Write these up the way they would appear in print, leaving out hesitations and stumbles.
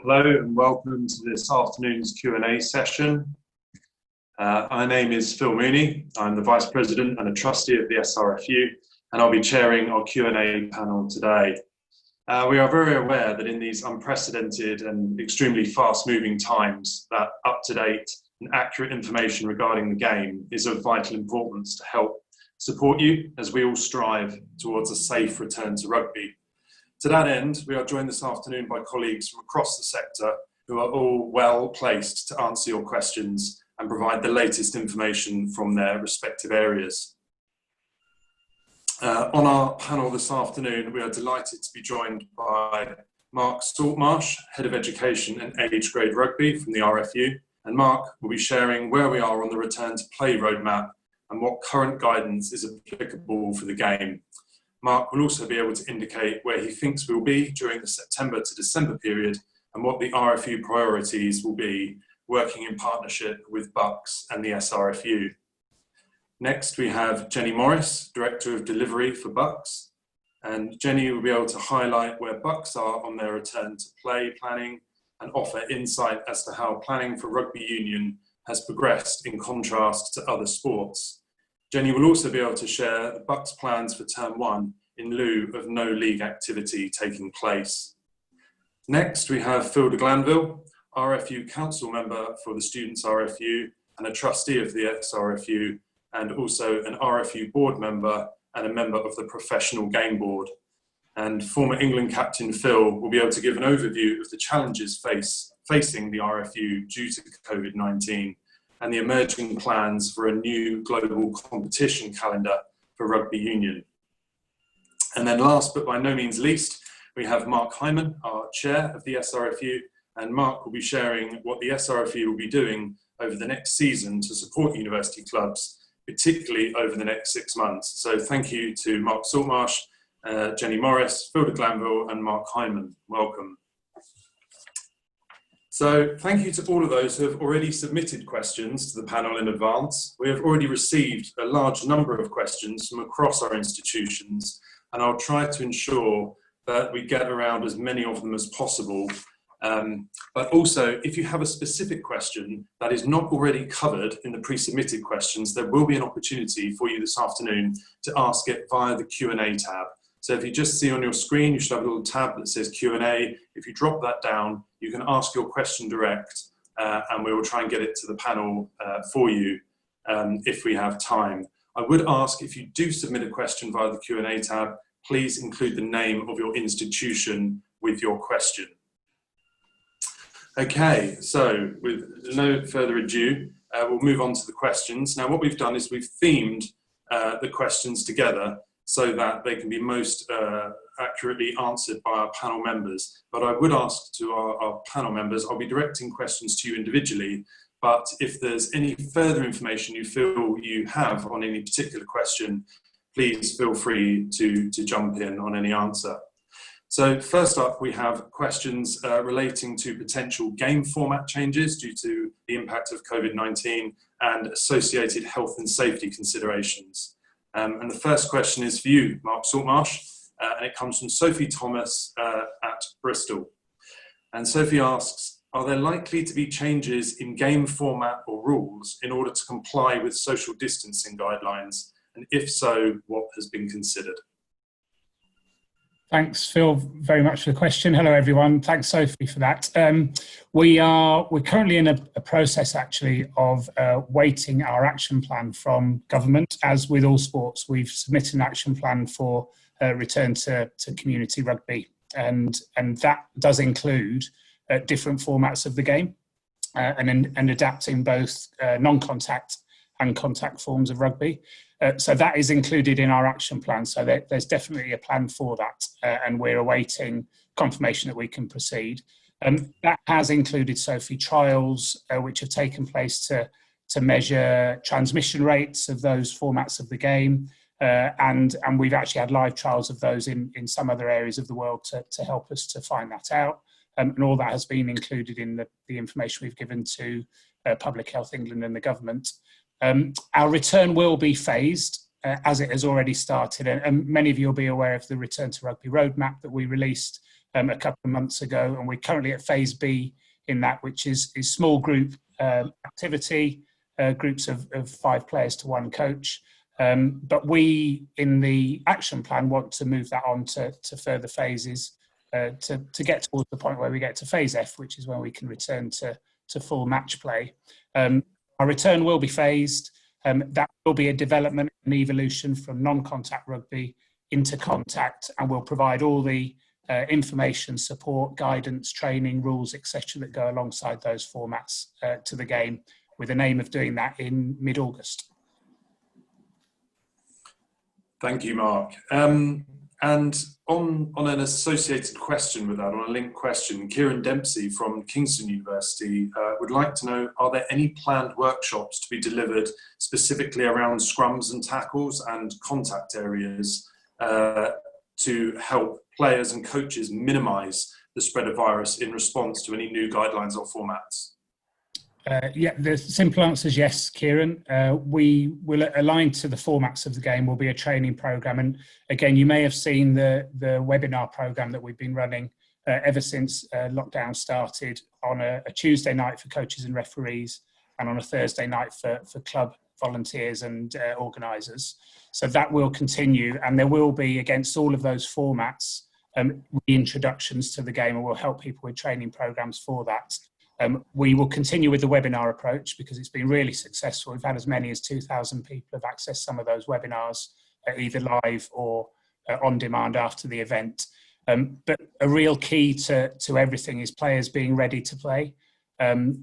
Hello and welcome to this afternoon's Q&A session. My name is Phil Mooney. I'm the Vice President and a Trustee of the SRFU, and I'll be chairing our Q&A panel today. We are very aware that in these unprecedented and extremely fast-moving times, that up-to-date and accurate information regarding the game is of vital importance to help support you as we all strive towards a safe return to rugby. To that end, we are joined this afternoon by colleagues from across the sector who are all well placed to answer your questions and provide the latest information from their respective areas. On our panel this afternoon, we are delighted to be joined by Mark Saltmarsh, Head of Education and Age Grade Rugby from the RFU. And Mark will be sharing where we are on the return to play roadmap and what current guidance is applicable for the game. Mark will also be able to indicate where he thinks we'll be during the September to December period and what the RFU priorities will be, working in partnership with BUCS and the SRFU. Next, we have Jenny Morris, Director of Delivery for BUCS. And Jenny will be able to highlight where BUCS are on their return to play planning and offer insight as to how planning for rugby union has progressed in contrast to other sports. Jenny will also be able to share the BUCS plans for Term 1 in lieu of no league activity taking place. Next, we have Phil de Glanville, RFU Council Member for the Students' RFU and a Trustee of the SRFU, and also an RFU Board Member and a member of the Professional Game Board. And former England captain Phil will be able to give an overview of the challenges facing the RFU due to COVID-19 and the emerging plans for a new global competition calendar for rugby union. And then last but by no means least, we have Mark Hyndman, our chair of the SRFU, and Mark will be sharing what the SRFU will be doing over the next season to support university clubs, particularly over the next 6 months. So thank you to Mark Saltmarsh, Jenny Morris, Phil de Glanville and Mark Hyndman. Welcome. So thank you to all of those who have already submitted questions to the panel in advance. We have already received a large number of questions from across our institutions, and I'll try to ensure that we get around as many of them as possible. But also, if you have a specific question that is not already covered in the pre-submitted questions, there will be an opportunity for you this afternoon to ask it via the Q&A tab. So if you just see on your screen, you should have a little tab that says Q&A. If you drop that down, you can ask your question direct, and we will try and get it to the panel for you if we have time. I would ask, if you do submit a question via the Q&A tab, please include the name of your institution with your question. Okay, so with no further ado, we'll move on to the questions. Now, what we've done is we've themed the questions together so that they can be most accurately answered by our panel members. But I would ask to our panel members, I'll be directing questions to you individually, but if there's any further information you feel you have on any particular question, please feel free to jump in on any answer. So first up, we have questions relating to potential game format changes due to the impact of COVID-19 and associated health and safety considerations. And the first question is for you, Mark Saltmarsh, and it comes from Sophie Thomas at Bristol. And Sophie asks, are there likely to be changes in game format or rules in order to comply with social distancing guidelines? And if so, what has been considered? Thanks, Phil, very much for the question. Hello, everyone. Thanks, Sophie, for that. We're currently in a process, actually, of waiting our action plan from government. As with all sports, we've submitted an action plan for return to community rugby, and that does include different formats of the game and adapting both non-contact and contact forms of rugby. So that is included in our action plan. So there's definitely a plan for that, and we're awaiting confirmation that we can proceed. That has included, Sophie, trials which have taken place to measure transmission rates of those formats of the game, and we've actually had live trials of those in some other areas of the world to help us to find that out. And all that has been included in the information we've given to Public Health England and the government. Our return will be phased as it has already started, and many of you will be aware of the Return to Rugby roadmap that we released a couple of months ago, and we're currently at phase B in that, which is small group activity, groups of 5 players to 1 coach. But we, in the action plan, want to move that on to further phases to get towards the point where we get to phase F, which is when we can return to full match play. Our return will be phased. That will be a development and evolution from non-contact rugby into contact, and we'll provide all the information, support, guidance, training, rules, etc. that go alongside those formats to the game, with an aim of doing that in mid-August. Thank you, Mark. And on an associated question with that, on a linked question, Kieran Dempsey from Kingston University would like to know, are there any planned workshops to be delivered specifically around scrums and tackles and contact areas to help players and coaches minimise the spread of virus in response to any new guidelines or formats? Yeah, the simple answer is yes, Kieran. We will align to the formats of the game. Will be a training programme, and again, you may have seen the webinar programme that we've been running ever since lockdown started, on a Tuesday night for coaches and referees, and on a Thursday night for club volunteers and organisers. So that will continue, and there will be, against all of those formats, reintroductions to the game, and we'll help people with training programmes for that. We will continue with the webinar approach because it's been really successful. We've had as many as 2,000 people have accessed some of those webinars, either live or on demand after the event. But a real key to everything is players being ready to play,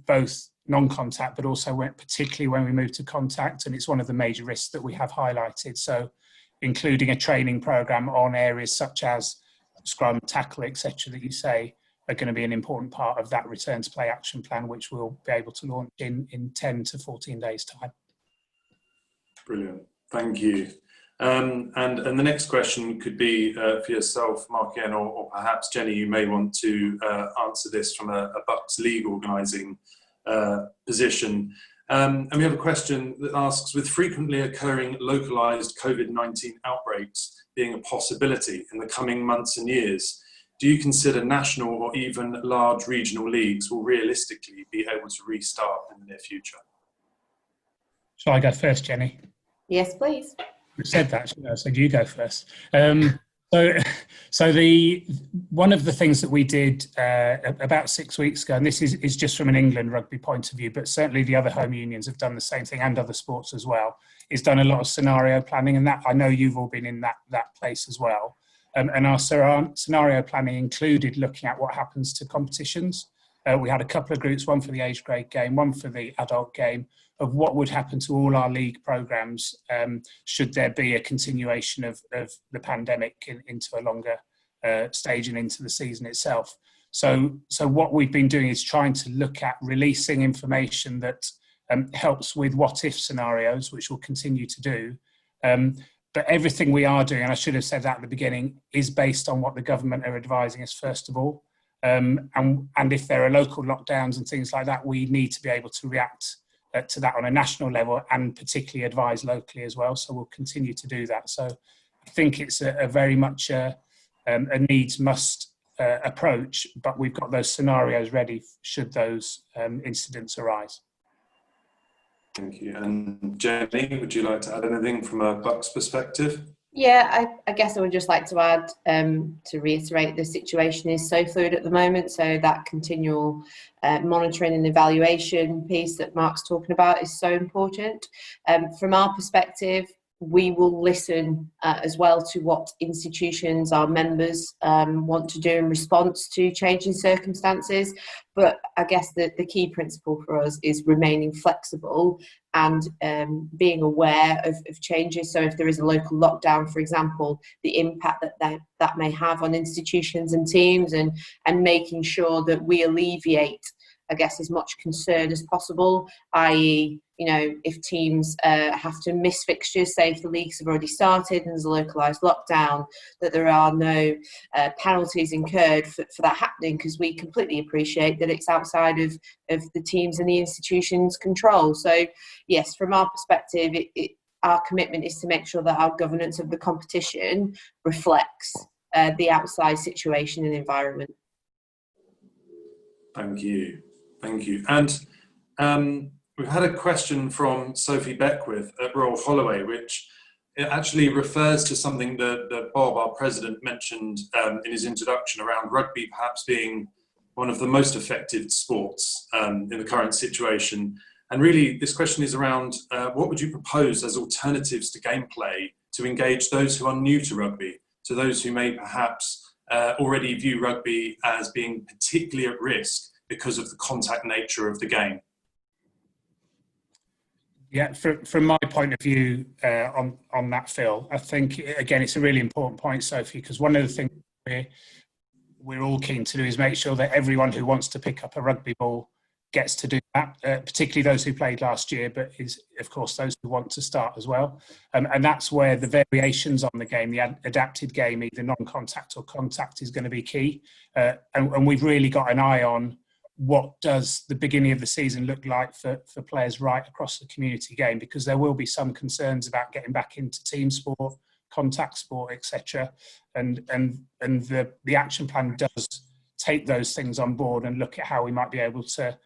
both non-contact, but also particularly when we move to contact. And it's one of the major risks that we have highlighted. So including a training programme on areas such as scrum, tackle, etc. that you say, are going to be an important part of that return to play action plan, which we'll be able to launch in 10 to 14 days time. Brilliant, thank you. And the next question could be for yourself, Mark, again, or perhaps Jenny, you may want to answer this from a BUCS league organising position. And we have a question that asks, with frequently occurring localised COVID-19 outbreaks being a possibility in the coming months and years, do you consider national or even large regional leagues will realistically be able to restart in the near future? Shall I go first, Jenny? Yes, please. You said that, I said you go first. So one of the things that we did about 6 weeks ago, and this is just from an England rugby point of view, but certainly the other home unions have done the same thing, and other sports as well, is done a lot of scenario planning, and that I know you've all been in that place as well. And our scenario planning included looking at what happens to competitions. We had a couple of groups, one for the age grade game, one for the adult game, of what would happen to all our league programmes should there be a continuation of the pandemic into a longer stage and into the season itself. So what we've been doing is trying to look at releasing information that helps with what-if scenarios, which we'll continue to do. But everything we are doing, and I should have said that at the beginning, is based on what the government are advising us first of all. And if there are local lockdowns and things like that, we need to be able to react to that on a national level, and particularly advise locally as well. So we'll continue to do that. So I think it's a very much a needs must approach, but we've got those scenarios ready should those incidents arise. Thank you. And Jenny, would you like to add anything from a BUCS perspective? Yeah, I guess I would just like to add, to reiterate, the situation is so fluid at the moment, so that continual monitoring and evaluation piece that Mark's talking about is so important. From our perspective, we will listen as well to what institutions, our members, want to do in response to changing circumstances. But I guess the key principle for us is remaining flexible and being aware of changes. So if there is a local lockdown, for example, the impact that may have on institutions and teams, and making sure that we alleviate, I guess, as much concern as possible, i.e., if teams have to miss fixtures, say if the leagues have already started and there's a localised lockdown, that there are no penalties incurred for that happening, because we completely appreciate that it's outside of the teams and the institutions' control. So yes, from our perspective, our commitment is to make sure that our governance of the competition reflects the outside situation and environment. Thank you. Thank you. And we've had a question from Sophie Beckwith at Royal Holloway, which it actually refers to something that Bob, our president, mentioned in his introduction around rugby perhaps being one of the most affected sports in the current situation. And really, this question is around what would you propose as alternatives to gameplay to engage those who are new to rugby, to those who may perhaps already view rugby as being particularly at risk because of the contact nature of the game? Yeah, from my point of view on that, Phil, I think, again, it's a really important point, Sophie, because one of the things we're all keen to do is make sure that everyone who wants to pick up a rugby ball gets to do that, particularly those who played last year, but is, of course, those who want to start as well. And that's where the variations on the game, the adapted game, either non-contact or contact, is going to be key. And we've really got an eye on what does the beginning of the season look like for players right across the community game, because there will be some concerns about getting back into team sport, contact sport, etc. And the action plan does take those things on board and look at how we might be able to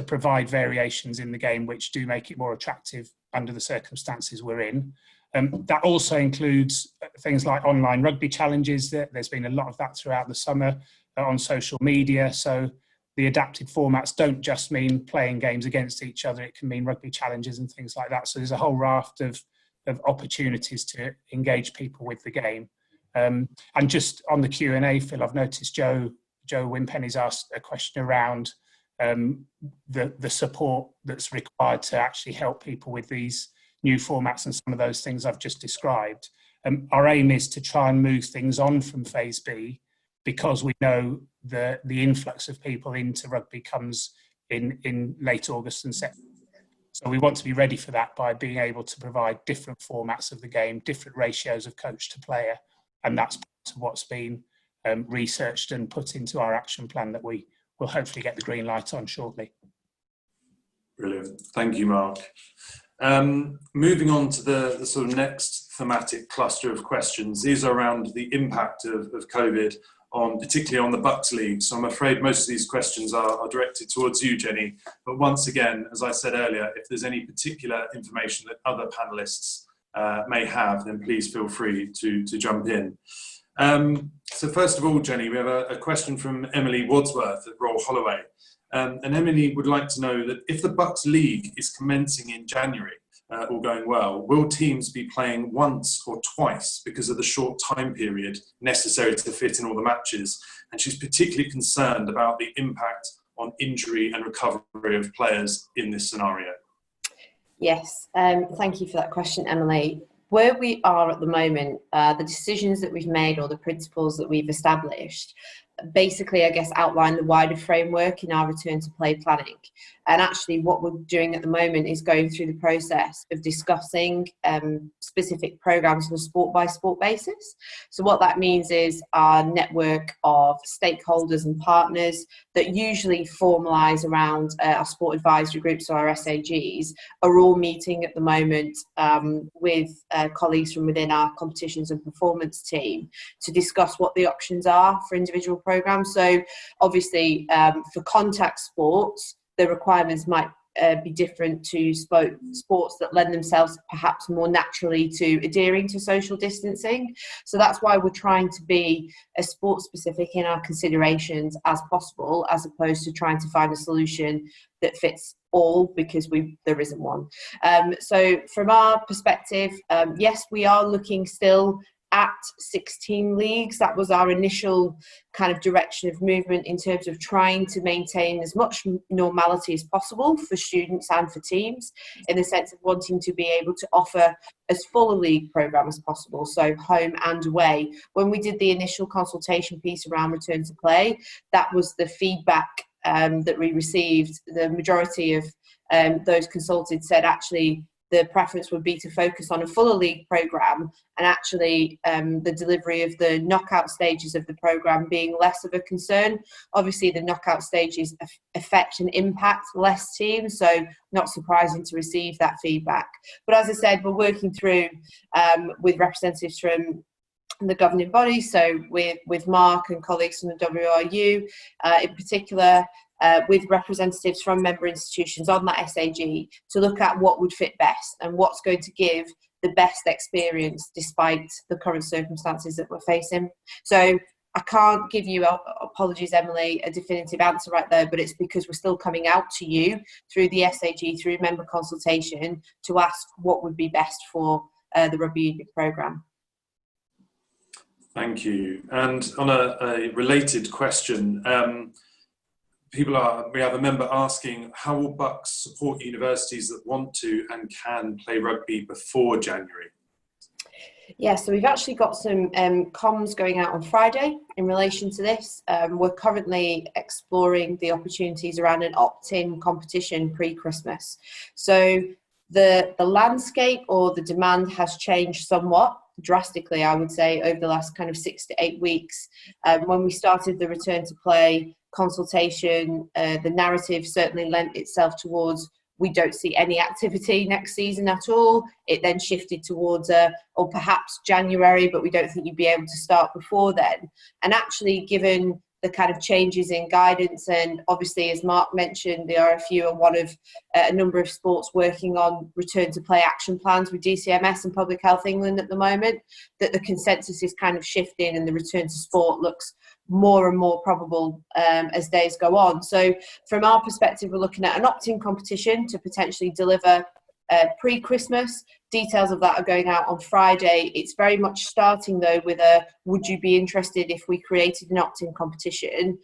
provide variations in the game which do make it more attractive under the circumstances we're in. That also includes things like online rugby challenges. There's been a lot of that throughout the summer on social media. So the adapted formats don't just mean playing games against each other. It can mean rugby challenges and things like that. So there's a whole raft of opportunities to engage people with the game. And just on the Q&A, Phil, I've noticed Joe Wimpenny's asked a question around the support that's required to actually help people with these new formats and some of those things I've just described. Our aim is to try and move things on from Phase B, because we know the influx of people into rugby comes in late August and September. So we want to be ready for that by being able to provide different formats of the game, different ratios of coach to player, and that's part of what's been researched and put into our action plan that we will hopefully get the green light on shortly. Brilliant. Thank you, Mark. Moving on to the sort of next thematic cluster of questions. These are around the impact of COVID particularly on the BUCS League. So I'm afraid most of these questions are directed towards you, Jenny. But once again, as I said earlier, if there's any particular information that other panellists may have, then please feel free to jump in. So first of all, Jenny, we have a question from Emily Wadsworth at Royal Holloway. And Emily would like to know that if the BUCS League is commencing in January, all going well, will teams be playing once or twice because of the short time period necessary to fit in all the matches? And she's particularly concerned about the impact on injury and recovery of players in this scenario. Yes, thank you for that question, Emily. Where we are at the moment, the decisions that we've made or the principles that we've established basically, I guess, outline the wider framework in our return to play planning. And actually what we're doing at the moment is going through the process of discussing specific programs on a sport by sport basis. So what that means is our network of stakeholders and partners that usually formalise around our sport advisory groups, or our SAGs, are all meeting at the moment with colleagues from within our competitions and performance team to discuss what the options are for individual programs. So obviously for contact sports, the requirements might be different to sports that lend themselves perhaps more naturally to adhering to social distancing. So that's why we're trying to be as sport specific in our considerations as possible, as opposed to trying to find a solution that fits all, because there isn't one. So from our perspective, yes, we are looking still at 16 leagues. That was our initial kind of direction of movement in terms of trying to maintain as much normality as possible for students and for teams, in the sense of wanting to be able to offer as full a league programme as possible, so home and away. When we did the initial consultation piece around return to play, that was the feedback that we received. The majority of those consulted said actually the preference would be to focus on a fuller league programme, and actually the delivery of the knockout stages of the programme being less of a concern. Obviously the knockout stages affect and impact less teams, so not surprising to receive that feedback. But as I said, we're working through with representatives from the governing body, so with Mark and colleagues from the WRU, in particular, with representatives from member institutions on that SAG, to look at what would fit best and what's going to give the best experience despite the current circumstances that we're facing. So I can't give you, apologies Emily, a definitive answer right there, but it's because we're still coming out to you through the SAG, through member consultation, to ask what would be best for the rugby union programme. Thank you. And on a related question, we have a member asking, how will BUCS support universities that want to and can play rugby before January? Yeah, so we've actually got some comms going out on Friday in relation to this. We're currently exploring the opportunities around an opt-in competition pre-Christmas. So the landscape or the demand has changed somewhat, drastically, I would say, over the last kind of 6 to 8 weeks. When we started the return to play consultation, the narrative certainly lent itself towards we don't see any activity next season at all. It then shifted towards or perhaps January, but we don't think you'd be able to start before then. And actually, given the kind of changes in guidance, and obviously, as Mark mentioned, the RFU are one of a number of sports working on return to play action plans with DCMS and Public Health England at the moment, that the consensus is kind of shifting and the return to sport looks more and more probable as days go on. So from our perspective, we're looking at an opt-in competition to potentially deliver pre-Christmas. Details of that are going out on Friday. It's very much starting though with a, would you be interested if we created an opt-in competition?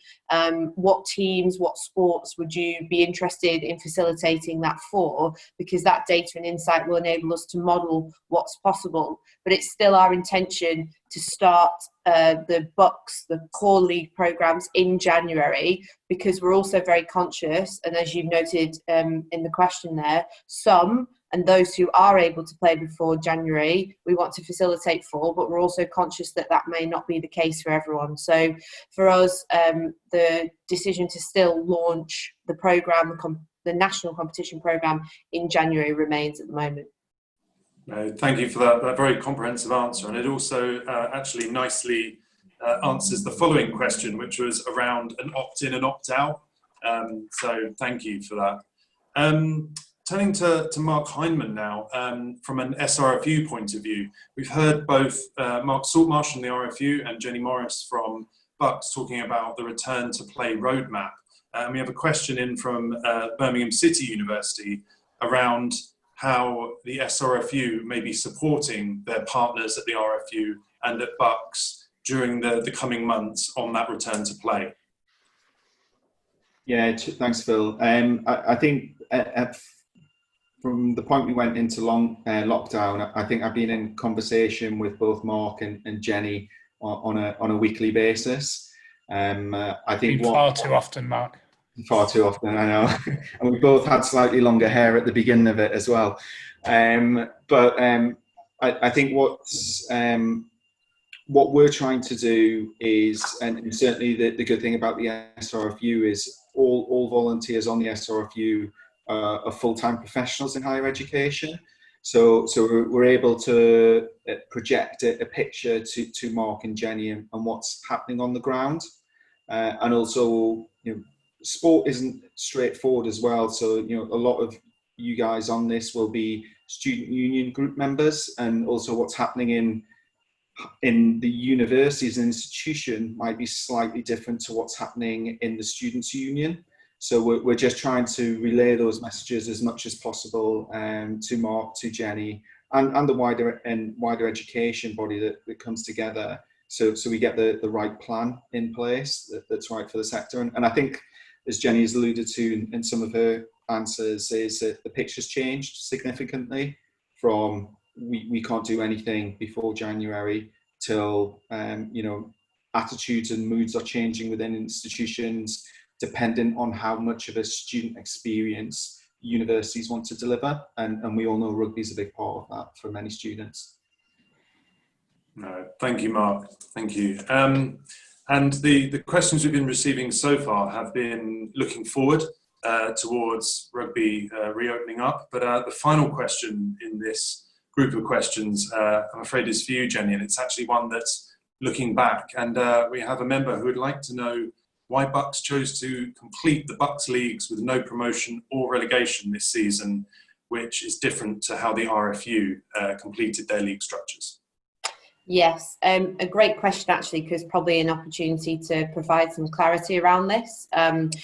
What teams, what sports would you be interested in facilitating that for? Because that data and insight will enable us to model what's possible. But it's still our intention to start the BUCS, the core league programs in January, because we're also very conscious, and as you've noted in the question there, some and those who are able to play before January, we want to facilitate for, but we're also conscious that that may not be the case for everyone. So for us, the decision to still launch the programme, the national competition programme in January remains at the moment. Thank you for that very comprehensive answer. And it also actually nicely answers the following question, which was around an opt-in and opt-out. So thank you for that. Turning to Mark Hyndman now, from an SRFU point of view, we've heard both Mark Saltmarsh from the RFU and Jenny Morris from BUCS talking about the return to play roadmap. And we have a question in from Birmingham City University around how the SRFU may be supporting their partners at the RFU and at BUCS during the coming months on that return to play. Yeah, thanks, Phil. I think from the point we went into lockdown, I think I've been in conversation with both Mark and Jenny on a weekly basis. I think far too often, Mark. Far too often, I know. And we both had slightly longer hair at the beginning of it as well. But I think what we're trying to do is, and certainly the good thing about the SRFU is all volunteers on the SRFU are full-time professionals in higher education. So we're able to project a picture to Mark and Jenny and what's happening on the ground. And also, sport isn't straightforward as well. So, a lot of you guys on this will be student union group members, and also what's happening in the universities and institution might be slightly different to what's happening in the students' union. So we're just trying to relay those messages as much as possible to Mark, to Jenny, and the wider education body that comes together. So we get the right plan in place that's right for the sector. And I think, as Jenny has alluded to in some of her answers, is that the picture's changed significantly from we can't do anything before January till attitudes and moods are changing within institutions, dependent on how much of a student experience universities want to deliver. And we all know rugby is a big part of that for many students. No, thank you, Mark. Thank you. And the questions we've been receiving so far have been looking forward towards rugby reopening up. But the final question in this group of questions, I'm afraid, is for you, Jenny, and it's actually one that's looking back. And we have a member who would like to know why BUCS chose to complete the BUCS leagues with no promotion or relegation this season, which is different to how the RFU completed their league structures. Yes, a great question actually, because probably an opportunity to provide some clarity around this.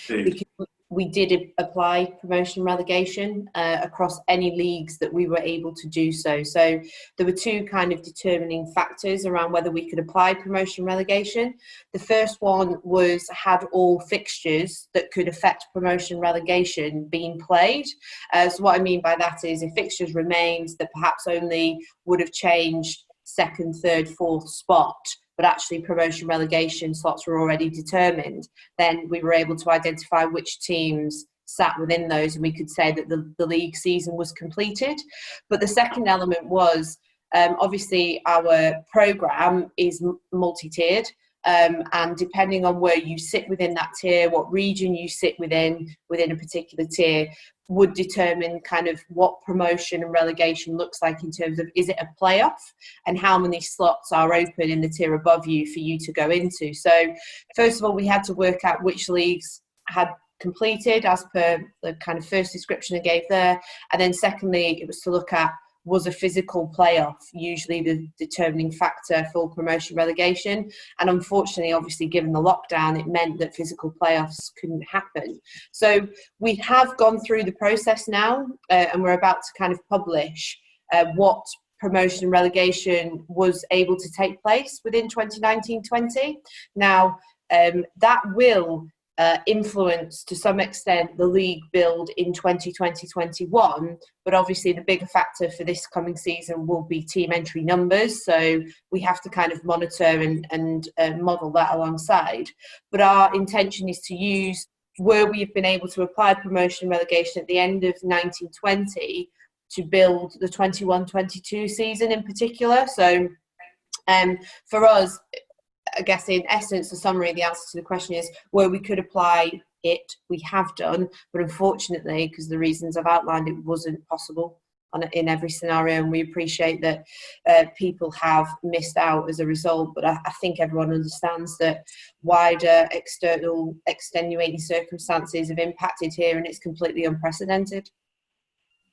Because we did apply promotion and relegation across any leagues that we were able to do so. So there were two kind of determining factors around whether we could apply promotion and relegation. The first one was, had all fixtures that could affect promotion and relegation been played. So what I mean by that is, if fixtures remained that perhaps only would have changed second, third, fourth spot, but actually promotion relegation slots were already determined, then we were able to identify which teams sat within those, and we could say that the league season was completed. But the second element was, obviously our programme is multi-tiered, and depending on where you sit within that tier, what region you sit within a particular tier, would determine kind of what promotion and relegation looks like in terms of, is it a playoff, and how many slots are open in the tier above you for you to go into. So first of all, we had to work out which leagues had completed as per the kind of first description I gave there, and then secondly, it was to look at, was a physical playoff usually the determining factor for promotion relegation. And unfortunately, obviously, given the lockdown, it meant that physical playoffs couldn't happen. So we have gone through the process now, and we're about to kind of publish what promotion and relegation was able to take place within 2019-20. Now, that will influence to some extent the league build in 2020-21, but obviously the bigger factor for this coming season will be team entry numbers, so we have to kind of monitor and model that alongside. But our intention is to use where we've been able to apply promotion and relegation at the end of 1920 to build the 21-22 season in particular. So for us, I guess in essence, the summary, the answer to the question is, where we could apply it, we have done, but unfortunately, because the reasons I've outlined, it wasn't possible in every scenario, and we appreciate that people have missed out as a result, but I think everyone understands that wider external extenuating circumstances have impacted here, and it's completely unprecedented.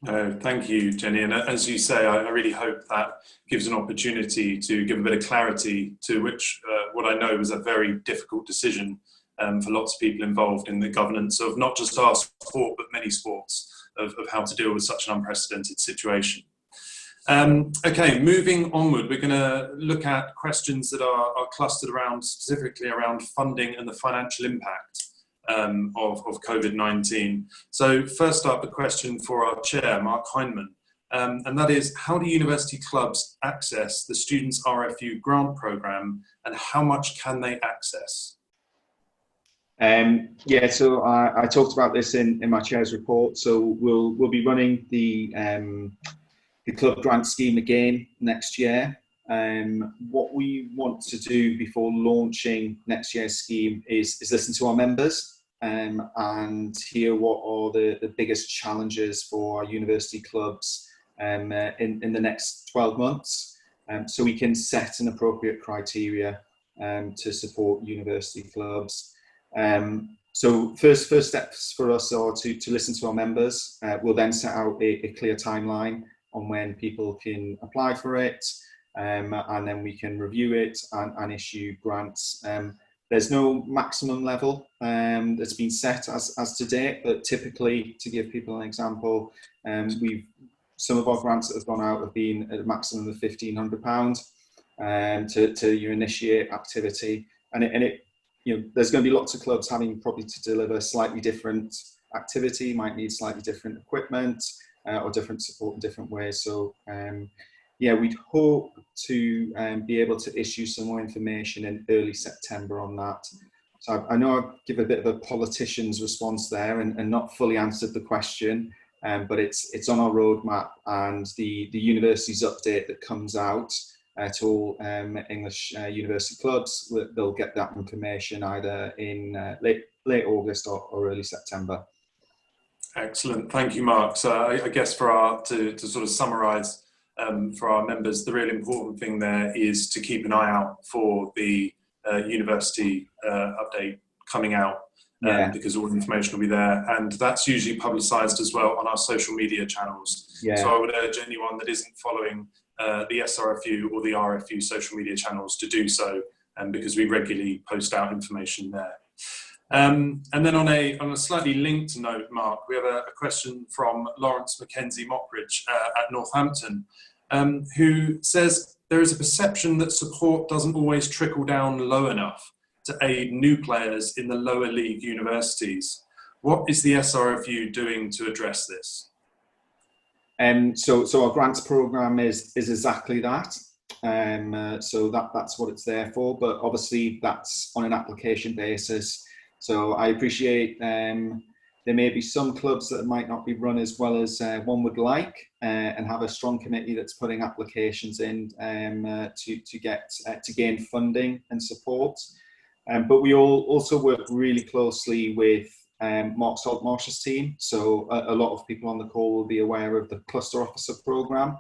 Thank you, Jenny. And as you say, I really hope that gives an opportunity to give a bit of clarity to which, what I know was a very difficult decision for lots of people involved in the governance of not just our sport, but many sports, of how to deal with such an unprecedented situation. Okay, moving onward, we're going to look at questions that are clustered around, specifically around funding and the financial impact of COVID-19. So first up, a question for our chair, Mark Hyndman, and that is, how do university clubs access the Students' RFU grant programme, and how much can they access? Yeah, so I talked about this in my chair's report. So we'll be running the club grant scheme again next year. What we want to do before launching next year's scheme is listen to our members and hear what are the biggest challenges for our university clubs in the next 12 months, so we can set an appropriate criteria to support university clubs. So first steps for us are to listen to our members. We'll then set out a clear timeline on when people can apply for it, and then we can review it and issue grants. There's no maximum level that's been set as to date, but typically, to give people an example, some of our grants that have gone out have been at a maximum of £1,500 to your initiate activity, and it there's going to be lots of clubs having probably to deliver slightly different activity, might need slightly different equipment or different support in different ways. So yeah, we'd hope to be able to issue some more information in early September on that. So I know I give a bit of a politician's response there and not fully answered the question, but it's on our roadmap, and the university's update that comes out to all English university clubs, they'll get that information either in late August or early September. Excellent, thank you, Mark. So I guess to sort of summarise for our members, the real important thing there is to keep an eye out for the university update coming out, because all the information will be there, and that's usually publicised as well on our social media channels. So I would urge anyone that isn't following the SRFU or the RFU social media channels to do so, because we regularly post out information there. And then on a slightly linked note, Mark, we have a question from Lawrence Mackenzie Mockridge at Northampton, who says there is a perception that support doesn't always trickle down low enough to aid new players in the lower league universities. What is the SRFU doing to address this? So our grants program is exactly that. So that's what it's there for, but obviously that's on an application basis. So I appreciate there may be some clubs that might not be run as well as one would like, and have a strong committee that's putting applications in to gain funding and support. But we all also work really closely with Mark Saltmarsh's team. So a lot of people on the call will be aware of the Cluster Officer Programme.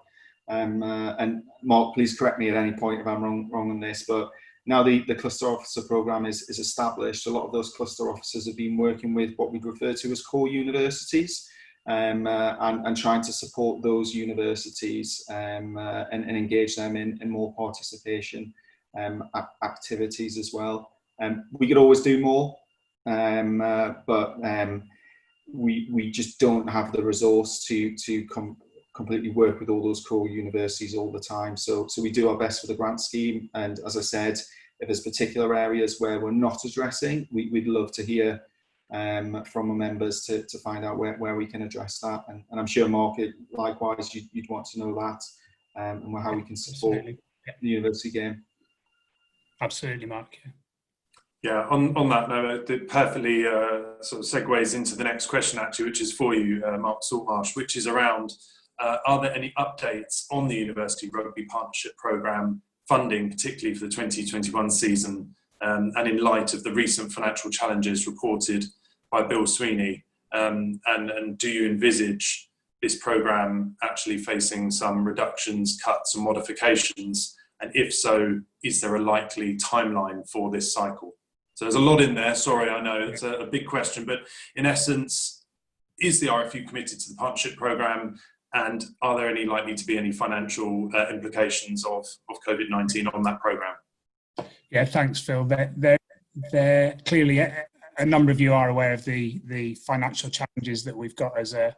And Mark, please correct me at any point if I'm wrong on this, but now the Cluster Officer Programme is established, a lot of those cluster officers have been working with what we refer to as core universities, and trying to support those universities and engage them in more participation activities as well. We could always do more, but we just don't have the resource to completely work with all those core universities all the time. So we do our best for the grant scheme, and as I said, if there's particular areas where we're not addressing, we'd love to hear from our members to find out where we can address that. And I'm sure, Mark, likewise, you'd want to know that, and how we can support the university game. Absolutely, Mark. Yeah, on that note, it perfectly sort of segues into the next question, actually, which is for you, Mark Saltmarsh, which is around, are there any updates on the University Rugby Partnership Programme funding, particularly for the 2021 season, and in light of the recent financial challenges reported by Bill Sweeney, and do you envisage this programme actually facing some reductions, cuts and modifications, and if so, is there a likely timeline for this cycle? So there's a lot in there, sorry, I know it's a big question, but in essence, is the RFU committed to the partnership programme, and are there likely to be any financial implications of COVID-19 on that programme? Yeah, thanks, Phil. There clearly a number of you are aware of the financial challenges that we've got as a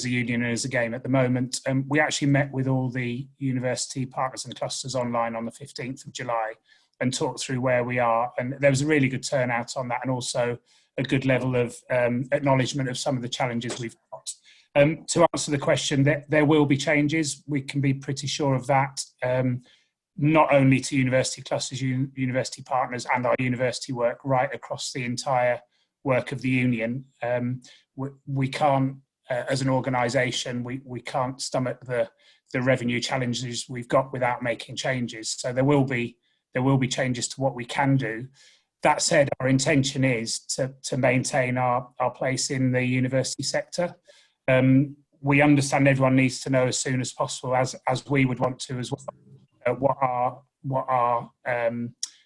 union and as a game at the moment. We actually met with all the university partners and clusters online on the 15th of July and talked through where we are, and there was a really good turnout on that, and also a good level of acknowledgement of some of the challenges we've got. To answer the question, there will be changes. We can be pretty sure of that, not only to university clusters, university partners and our university work right across the entire work of the union. We can't, as an organisation, we can't stomach the revenue challenges we've got without making changes. So there will be changes to what we can do. That said, our intention is to maintain our place in the university sector. We understand everyone needs to know as soon as possible, as we would want to as well,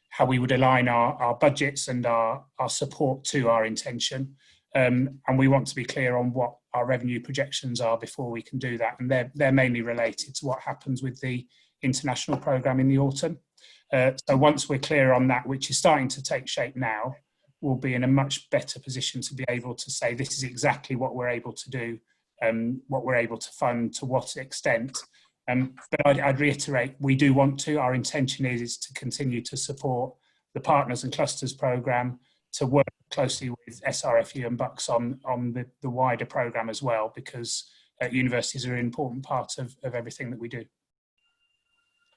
how we would align our budgets and our support to our intention. And we want to be clear on what our revenue projections are before we can do that. And they're mainly related to what happens with the international programme in the autumn. So once we're clear on that, which is starting to take shape now, we'll be in a much better position to be able to say this is exactly what we're able to do, what we're able to fund, to what extent. But I'd reiterate, we do want to. Our intention is to continue to support the Partners and Clusters programme, to work closely with SRFU and BUCS on the wider programme as well, because universities are an important part of everything that we do.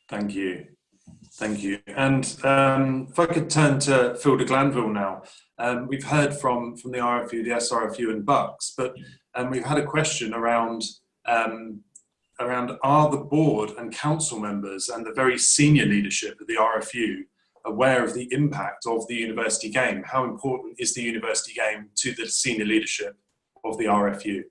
Thank you. Thank you. And if I could turn to Phil de Glanville now. We've heard from the RFU, the SRFU and BUCS, but we've had a question around are the board and council members and the very senior leadership of the RFU aware of the impact of the university game? How important is the university game to the senior leadership of the RFU?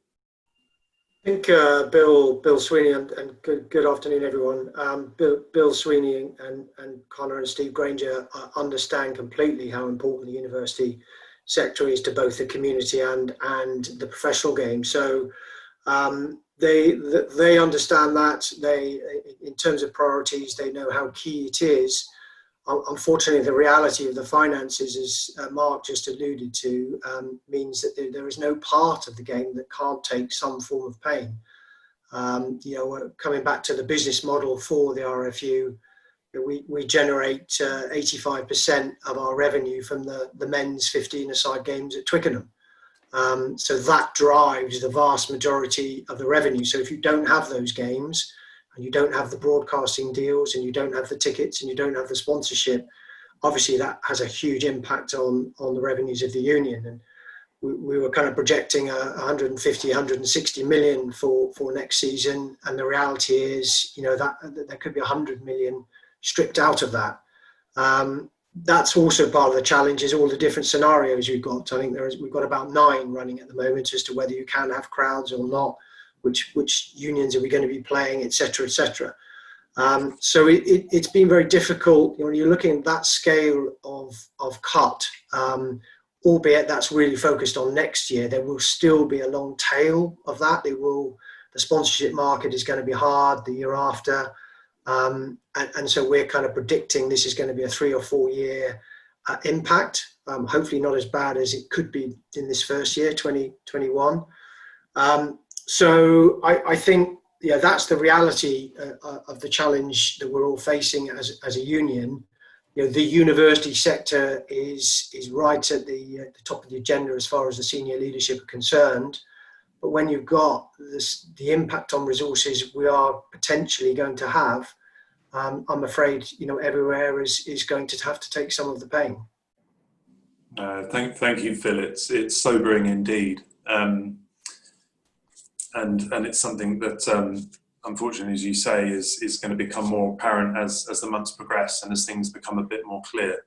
I think Bill Sweeney and good afternoon everyone. Bill Sweeney and Connor and Steve Granger understand completely how important the university sector is to both the community and the professional game. So they understand that. They, in terms of priorities, they know how key it is. Unfortunately, the reality of the finances, as Mark just alluded to, means that there is no part of the game that can't take some form of pain. Coming back to the business model for the RFU, we generate 85% of our revenue from the men's 15-a-side games at Twickenham. So that drives the vast majority of the revenue. So if you don't have those games, and you don't have the broadcasting deals, and you don't have the tickets, and you don't have the sponsorship, obviously that has a huge impact on the revenues of the union. And we were kind of projecting 150, 160 million for next season, and the reality is, that there could be 100 million stripped out of that. That's also part of the challenge, is all the different scenarios we've got. I think we've got about 9 running at the moment as to whether you can have crowds or not. Which unions are we going to be playing, etc., etc. So it's been very difficult when you're looking at that scale of cut, albeit that's really focused on next year. There will still be a long tail of that. The sponsorship market is going to be hard the year after, and so we're kind of predicting this is going to be a 3 or 4 year impact. Hopefully not as bad as it could be in this first year, 2021. So I think that's the reality of the challenge that we're all facing as a union. The university sector is right at the top of the agenda as far as the senior leadership are concerned. But when you've got the impact on resources we are potentially going to have, I'm afraid everywhere is going to have to take some of the pain. Thank you, Phil. It's sobering indeed. And it's something that, unfortunately, as you say, is going to become more apparent as the months progress and as things become a bit more clear.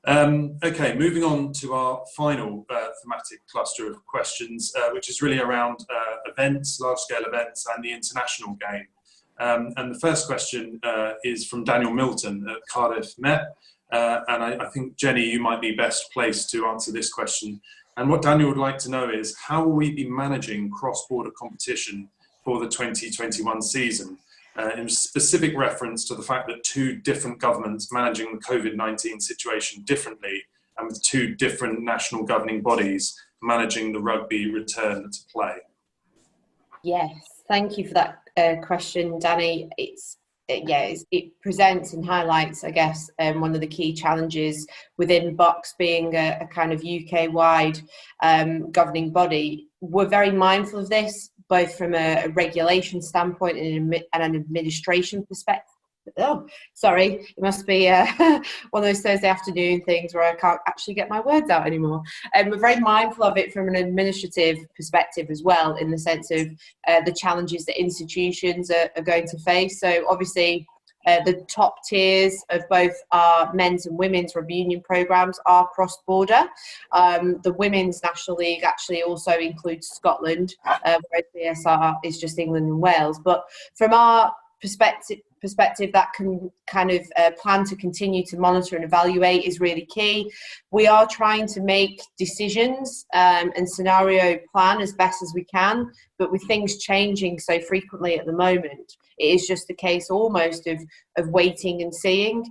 Okay, moving on to our final thematic cluster of questions, which is really around events, large-scale events, and the international game. And the first question is from Daniel Milton at Cardiff Met. And I think, Jenny, you might be best placed to answer this question. And what Daniel would like to know is, how will we be managing cross-border competition for the 2021 season, in specific reference to the fact that 2 different governments managing the COVID-19 situation differently, and with 2 different national governing bodies managing the rugby return to play? Yes, thank you for that question, Danny. It presents and highlights, I guess, one of the key challenges within BUCS being a kind of UK-wide governing body. We're very mindful of this, both from a regulation standpoint and an administration perspective. Oh, sorry, it must be one of those Thursday afternoon things where I can't actually get my words out anymore. We're very mindful of it from an administrative perspective as well, in the sense of the challenges that institutions are going to face. So obviously the top tiers of both our men's and women's rugby union programmes are cross-border. The Women's National League actually also includes Scotland, whereas BSR is just England and Wales. But from our perspective that can kind of plan to continue to monitor and evaluate is really key. We are trying to make decisions and scenario plan as best as we can, but with things changing so frequently at the moment, it is just a case almost of waiting and seeing.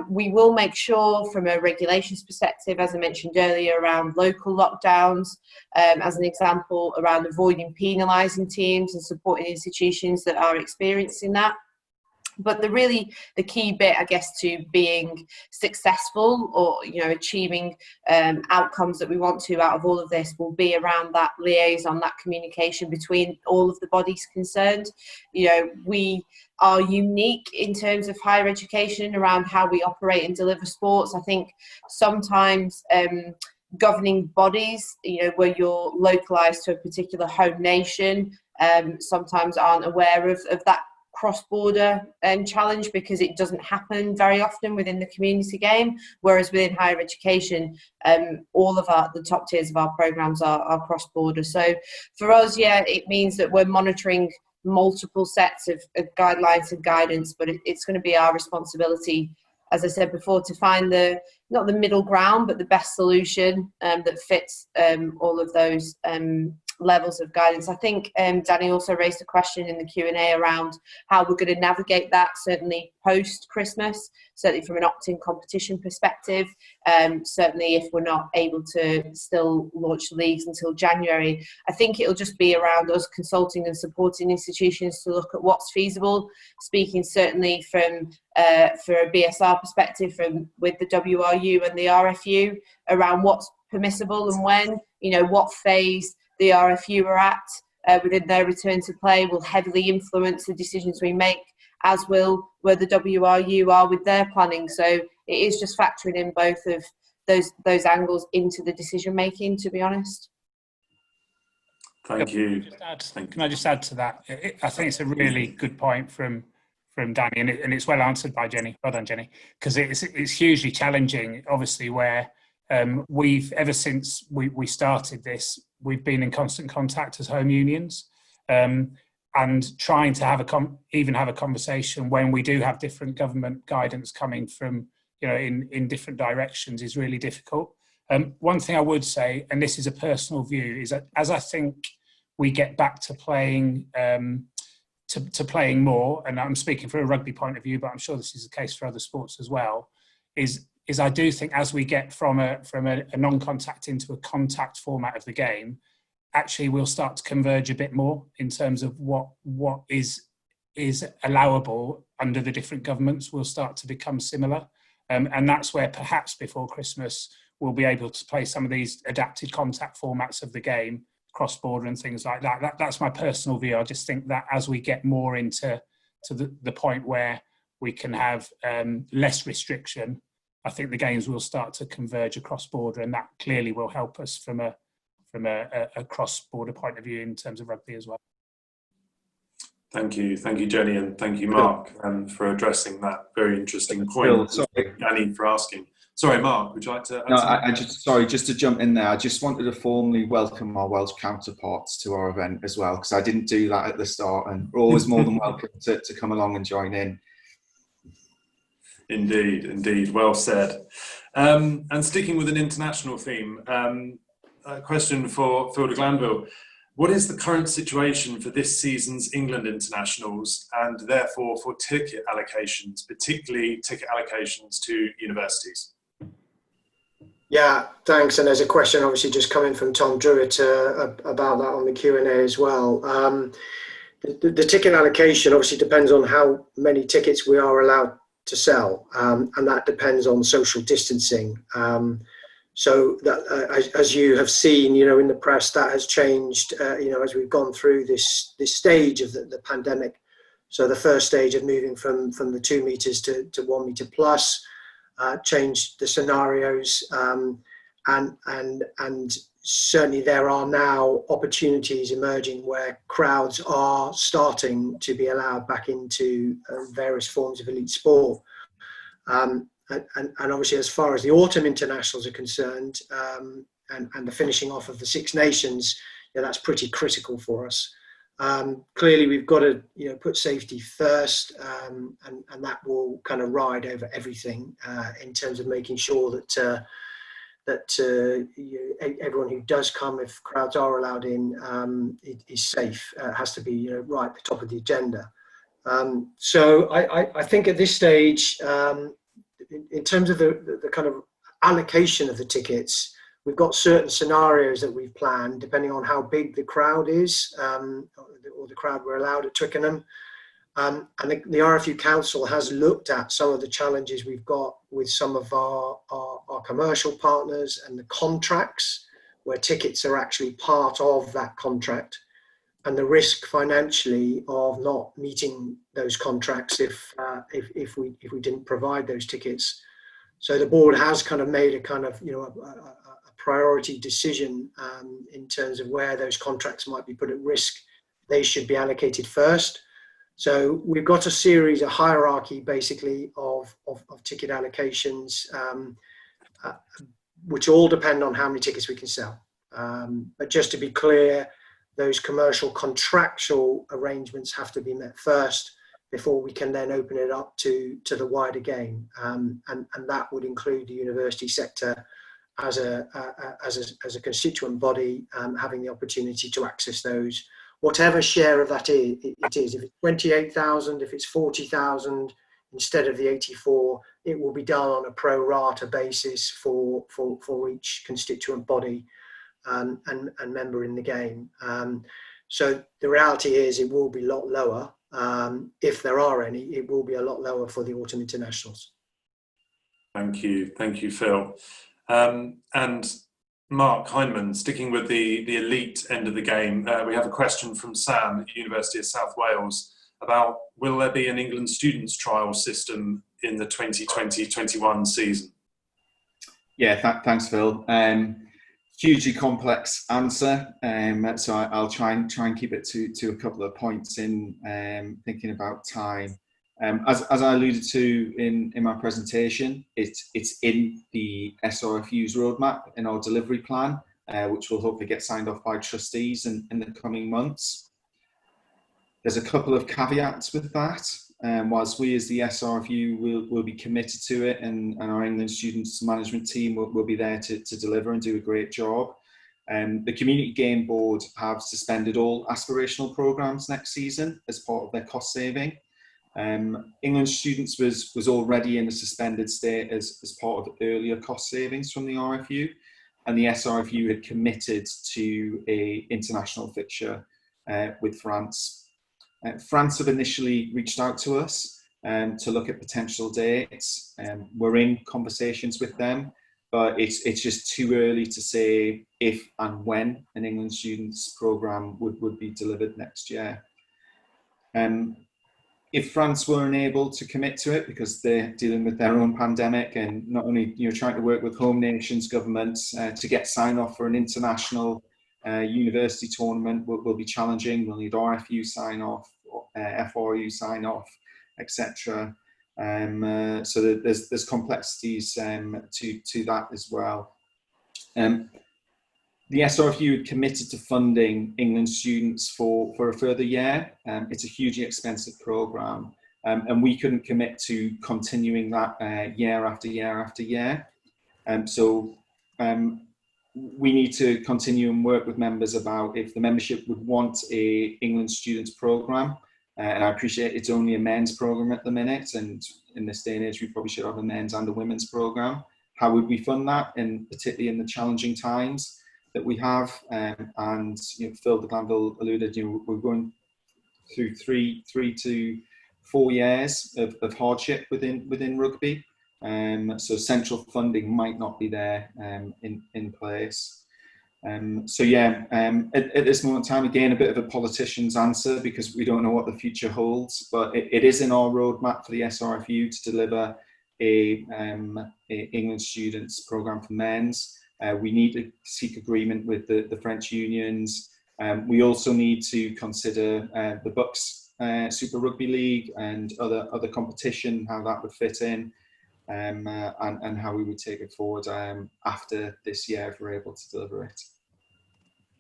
We will make sure from a regulations perspective, as I mentioned earlier, around local lockdowns, as an example, around avoiding penalising teams and supporting institutions that are experiencing that. But the key bit, I guess, to being successful or, achieving outcomes that we want to out of all of this will be around that liaison, that communication between all of the bodies concerned. We are unique in terms of higher education around how we operate and deliver sports. I think sometimes governing bodies, where you're localised to a particular home nation, sometimes aren't aware of that cross-border challenge, because it doesn't happen very often within the community game, whereas within higher education, all of the top tiers of our programs are cross-border. So for us, yeah, it means that we're monitoring multiple sets of guidelines and guidance, but it's going to be our responsibility, as I said before, to find not the middle ground, but the best solution that fits all of those levels of guidance. I think Danny also raised a question in the Q&A around how we're going to navigate that, certainly post-Christmas, certainly from an opt-in competition perspective. Certainly if we're not able to still launch the leagues until January, I think it'll just be around us consulting and supporting institutions to look at what's feasible, speaking certainly from for a BSR perspective with the WRU and the RFU around what's permissible and when, what phase the RFU are at within their return to play will heavily influence the decisions we make, as will where the WRU are with their planning. So it is just factoring in both of those angles into the decision making, to be honest. Thank you. Can I just add to that? I think it's a really good point from Danny, and it's well answered by Jenny. Well done, Jenny, because it's hugely challenging, obviously, where we've, ever since we started this, we've been in constant contact as home unions, and trying to even have a conversation when we do have different government guidance coming from, in different directions, is really difficult. One thing I would say, and this is a personal view, is that as I think we get back to playing to playing more, and I'm speaking from a rugby point of view, but I'm sure this is the case for other sports as well, is I do think as we get from a non-contact into a contact format of the game, actually we'll start to converge a bit more in terms of what is allowable under the different governments will start to become similar. And that's where perhaps before Christmas we'll be able to play some of these adapted contact formats of the game, cross-border and things like that. That's my personal view. I just think that as we get more into the point where we can have less restriction, I think the games will start to converge across border, and that clearly will help us from a cross-border point of view in terms of rugby as well. Thank you, Jenny, and thank you, Mark, for addressing that very interesting point. Sorry. Danny, for asking. Sorry, Mark, would you like to? No, just to jump in there. I just wanted to formally welcome our Welsh counterparts to our event as well, because I didn't do that at the start, and we're always more than welcome to come along and join in. Indeed, well said. And sticking with an international theme, a question for Phil de Glanville. What is the current situation for this season's England internationals, and therefore for ticket allocations, particularly ticket allocations to universities? Yeah, thanks. And there's a question obviously just coming from Tom Druitt about that on the Q&A as well. The ticket allocation obviously depends on how many tickets we are allowed to sell, and that depends on social distancing. So that, as you have seen, in the press, that has changed, as we've gone through this stage of the pandemic. So the first stage of moving from the 2 meters to 1 meter plus changed the scenarios, and certainly there are now opportunities emerging where crowds are starting to be allowed back into various forms of elite sport. And obviously, as far as the autumn internationals are concerned, and the finishing off of the Six Nations, that's pretty critical for us. Clearly, we've got to put safety first, and that will kind of ride over everything in terms of making sure that everyone who does come, if crowds are allowed in, is safe. Has to be right at the top of the agenda. So I think at this stage, in terms of the kind of allocation of the tickets, we've got certain scenarios that we've planned depending on how big the crowd is, or the crowd we're allowed at Twickenham. And the RFU Council has looked at some of the challenges we've got with some of our commercial partners and the contracts where tickets are actually part of that contract, and the risk financially of not meeting those contracts if we didn't provide those tickets. So the board has kind of made a kind of a priority decision in terms of where those contracts might be put at risk. They should be allocated first. So we've got a series, a hierarchy basically of ticket allocations, which all depend on how many tickets we can sell. But just to be clear, those commercial contractual arrangements have to be met first before we can then open it up to the wider game. And that would include the university sector as a constituent body, having the opportunity to access those, whatever share of that it is. If it's 28,000, if it's 40,000 instead of the 84, it will be done on a pro rata basis for each constituent body and member in the game. So the reality is it will be a lot lower. If there are any, it will be a lot lower for the autumn internationals. Thank you, Phil. And Mark Hyndman, sticking with the elite end of the game, we have a question from Sam at the University of South Wales about, will there be an England students trial system in the 2020-21 season? Yeah, thanks, Phil. Hugely complex answer, so I'll try and keep it to a couple of points in thinking about time. As I alluded to in my presentation, it's in the SRFU's roadmap in our delivery plan, which will hopefully get signed off by trustees in the coming months. There's a couple of caveats with that. Whilst we as the SRFU will be committed to it, and our England students management team will be there to deliver and do a great job. The Community Game Board have suspended all aspirational programmes next season as part of their cost saving. England students was already in a suspended state as part of earlier cost savings from the RFU, and the SRFU had committed to an international fixture with France. France have initially reached out to us to look at potential dates. We're in conversations with them, but it's just too early to say if and when an England students programme would be delivered next year. If France were unable to commit to it because they're dealing with their own pandemic and not only trying to work with home nations governments to get sign off for an international university tournament will be challenging. We'll need RFU sign off, FRU sign off, etc. So there's complexities to that as well. The SRFU had committed to funding England students for a further year. It's a hugely expensive programme, and we couldn't commit to continuing that year after year after year. So we need to continue and work with members about if the membership would want a England students programme. And I appreciate it's only a men's programme at the minute, and in this day and age we probably should have a men's and a women's programme. How would we fund that, and particularly in the challenging times that we have? And Phil de Glanville alluded, we're going through three to 4 years of hardship within rugby. So central funding might not be there in place. So yeah, at this moment in time, again, a bit of a politician's answer because we don't know what the future holds, but it is in our roadmap for the SRFU to deliver a England students programme for men's. We need to seek agreement with the French unions. We also need to consider the BUCS Super Rugby League and other competition, how that would fit in. And how we would take it forward after this year if we're able to deliver it.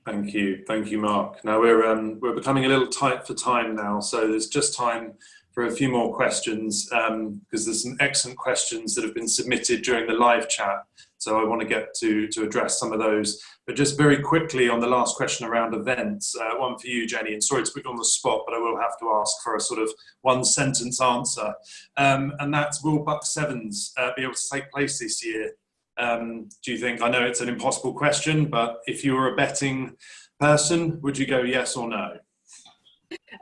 Thank you, Mark. Now we're becoming a little tight for time now, so there's just time for a few more questions because there's some excellent questions that have been submitted during the live chat. So I want to get to address some of those. But just very quickly on the last question around events, one for you, Jenny, and sorry to put you on the spot, but I will have to ask for a sort of one sentence answer. And that's, will BUCS Sevens be able to take place this year? Do you think, I know it's an impossible question, but if you were a betting person, would you go yes or no?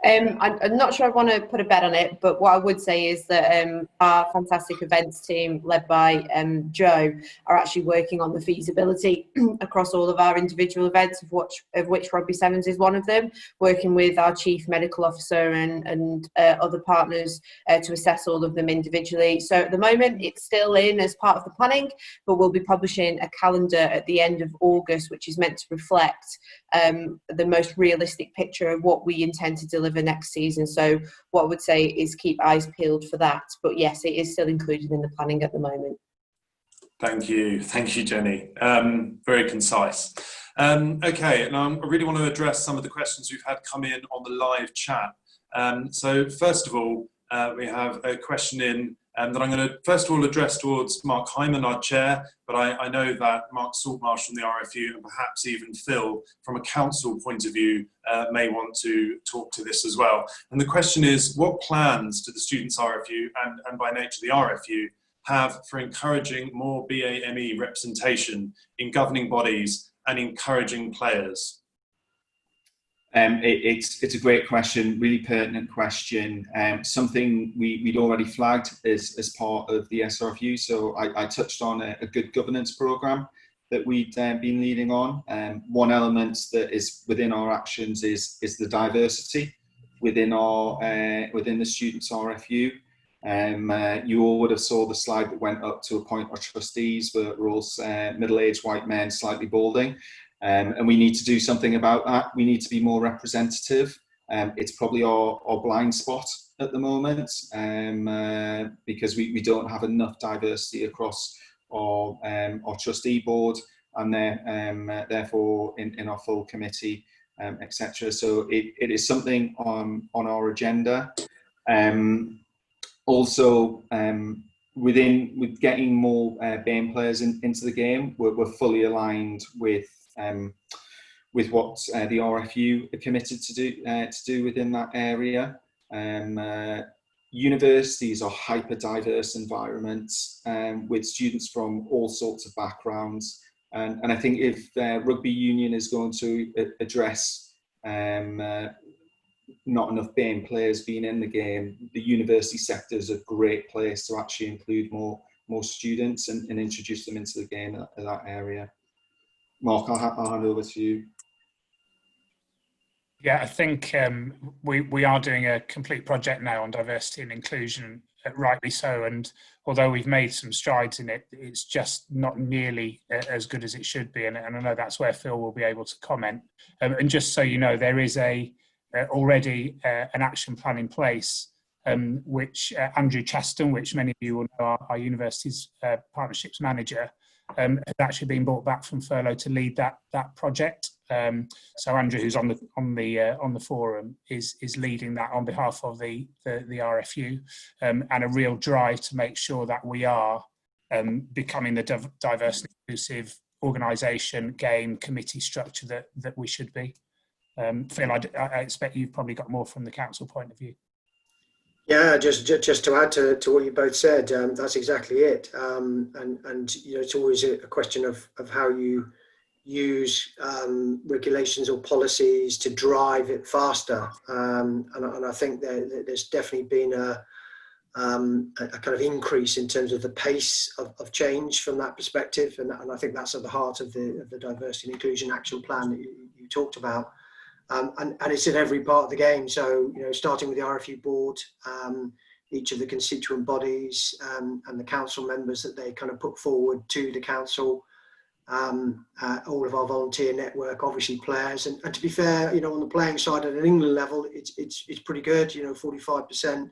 I'm not sure I want to put a bet on it, but what I would say is that our fantastic events team led by Joe are actually working on the feasibility across all of our individual events, of which Rugby Sevens is one of them, working with our chief medical officer and other partners to assess all of them individually. So at the moment it's still in as part of the planning, but we'll be publishing a calendar at the end of August, which is meant to reflect the most realistic picture of what we intend to deliver next season. So what I would say is keep eyes peeled for that. But yes, it is still included in the planning at the moment. Thank you, Jenny. Very concise. Okay, now I really want to address some of the questions we've had come in on the live chat. So first of all, we have a question in that I'm going to first of all address towards Mark Hyndman, our chair, but I know that Mark Saltmarsh from the RFU and perhaps even Phil from a council point of view may want to talk to this as well. And the question is, what plans do the Students' RFU and by nature the RFU have for encouraging more BAME representation in governing bodies and encouraging players? It's a great question, really pertinent question. Something we'd already flagged as part of the SRFU. So I touched on a good governance programme that we'd been leading on. One element that is within our actions is the diversity within the Students' RFU. You all would have saw the slide that went up to appoint our trustees. We're all middle-aged white men, slightly balding. And we need to do something about that. We need to be more representative. It's probably our blind spot at the moment, because we don't have enough diversity across our trustee board and therefore in our full committee, etc. So it is something on our agenda. Also, with getting more BAME players into the game, we're fully aligned with what the RFU are committed to do within that area. Universities are hyper diverse environments with students from all sorts of backgrounds, and I think if rugby union is going to address not enough BAME players being in the game, the university sector is a great place to actually include more students and introduce them into the game in that area. Mark, I'll hand over to you. Yeah, I think we are doing a complete project now on diversity and inclusion, rightly so. And although we've made some strides in it, it's just not nearly as good as it should be. And I know that's where Phil will be able to comment. And just so you know, there is already an action plan in place, which Andrew Chaston, which many of you will know, our university's partnerships manager, has actually been brought back from furlough to lead that project. So Andrew, who's on the forum, is leading that on behalf of the RFU, and a real drive to make sure that we are becoming the diverse and inclusive organisation, game, committee structure that we should be. Phil, I expect you've probably got more from the council point of view. Yeah, just to add to what you both said, that's exactly it. And you know, it's always a question of how you use regulations or policies to drive it faster. And I think there's definitely been a kind of increase in terms of the pace of change from that perspective. And I think that's at the heart of the diversity and inclusion action plan that you talked about. And it's in every part of the game. So, you know, starting with the RFU board, each of the constituent bodies and the council members that they kind of put forward to the council, all of our volunteer network, obviously players. And to be fair, you know, on the playing side at an England level, it's pretty good. You know, 45%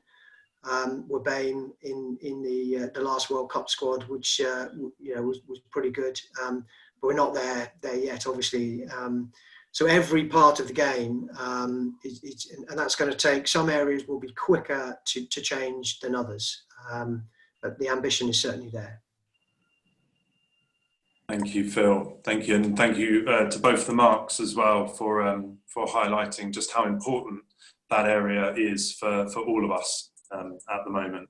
were BAME in the last World Cup squad, which you know was pretty good. But we're not there yet, obviously. So every part of the game, and that's going to take, some areas will be quicker to change than others, but the ambition is certainly there. Thank you, Phil. Thank you, and thank you to both the Marks as well for highlighting just how important that area is for all of us at the moment.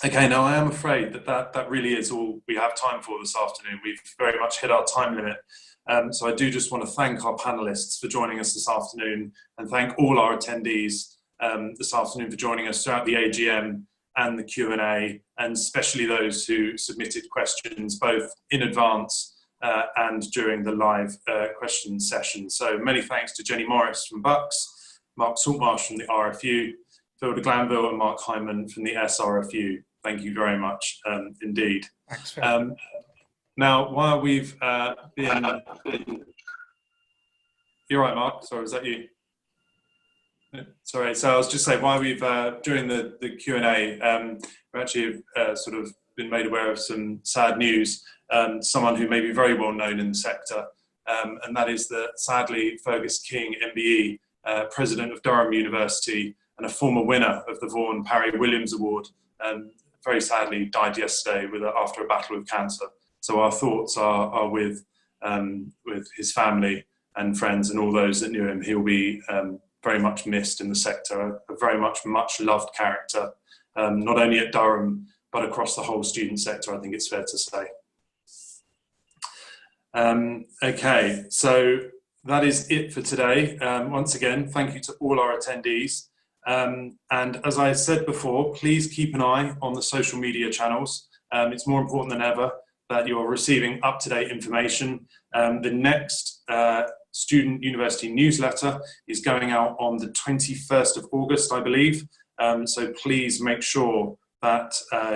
Okay, now I am afraid that really is all we have time for this afternoon. We've very much hit our time limit. So I do just want to thank our panellists for joining us this afternoon, and thank all our attendees this afternoon for joining us throughout the AGM and the Q&A, and especially those who submitted questions both in advance and during the live question session. So many thanks to Jenny Morris from BUCS, Mark Saltmarsh from the RFU, Phil de Glanville and Mark Hyndman from the SRFU. Thank you very much indeed. Thanks, Phil. Now, while we've been... You're right, Mark. Sorry, was that you? Sorry, so I was just saying why we've, during the Q&A, we actually sort of been made aware of some sad news, someone who may be very well known in the sector, and that is that sadly Fergus King, MBE, President of Durham University and a former winner of the Vaughan Parry Williams Award, very sadly died yesterday after a battle with cancer. So our thoughts are with his family and friends and all those that knew him. He'll be very much missed in the sector, a very much loved character, not only at Durham, but across the whole student sector, I think it's fair to say. Okay, so that is it for today. Once again, thank you to all our attendees. And as I said before, please keep an eye on the social media channels. It's more important than ever that you're receiving up-to-date information. The next student university newsletter is going out on the 21st of August, I believe. So please make sure that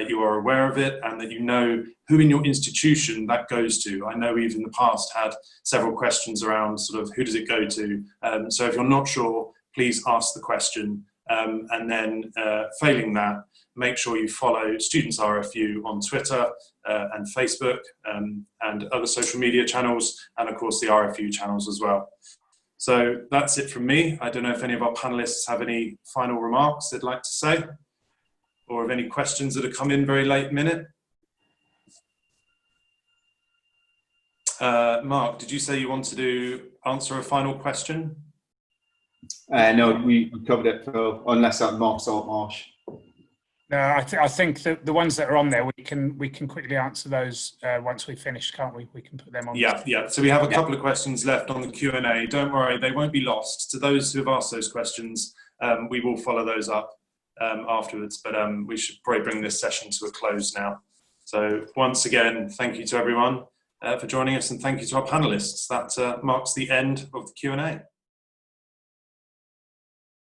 you are aware of it and that you know who in your institution that goes to. I know we've in the past had several questions around sort of who does it go to. So if you're not sure, please ask the question. And then failing that, make sure you follow Students RFU on Twitter and Facebook and other social media channels, and of course the RFU channels as well. So that's it from me. I don't know if any of our panelists have any final remarks they'd like to say, or have any questions that have come in very late minute. Mark, did you say you wanted to answer a final question? No, we covered it, Phil, unless that Mark Saltmarsh. No, I think that the ones that are on there, we can quickly answer those once we finish, can't we? We can put them on. Yeah. So we have a couple of questions left on the Q&A. Don't worry, they won't be lost. To those who have asked those questions, we will follow those up afterwards. But we should probably bring this session to a close now. So once again, thank you to everyone for joining us, and thank you to our panelists. That marks the end of the Q&A.